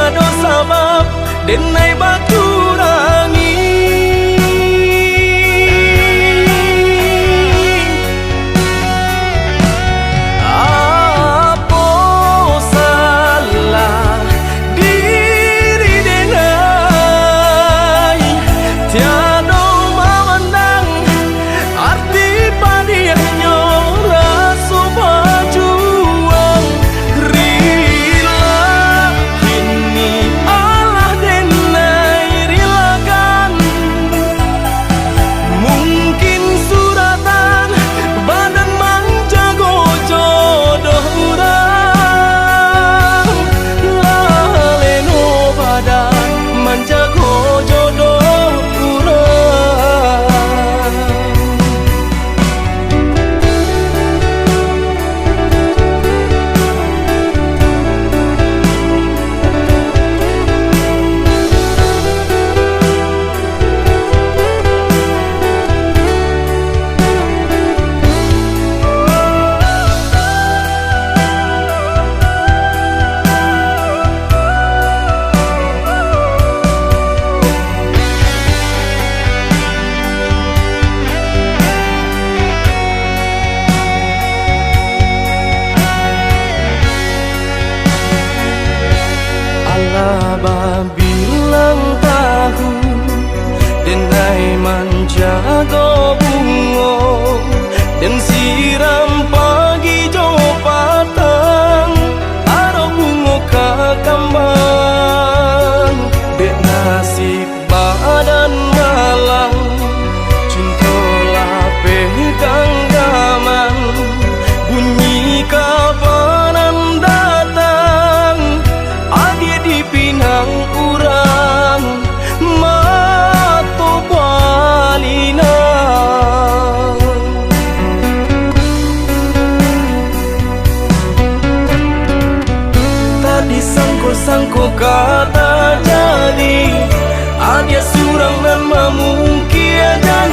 tiada sabab denai baturangi. Apa salah diri denai tiada memandang arti padiahnya rasa berjuang. Rila kini Allah denai rilakan, mungkin suratan badan menjago jodoh urang. Laleno badan menjago jodoh urang. Allah bilang tahu denai menjaga bunga dan siram pagi jo patang aro bunga kakambang. Dek nasib badan malang cintalah pegang gaman, bunyi kabaran datang adi di pinang urang mato balina. Tadi sangko-sangko kata jadi adia surang dan mamungkia jadi.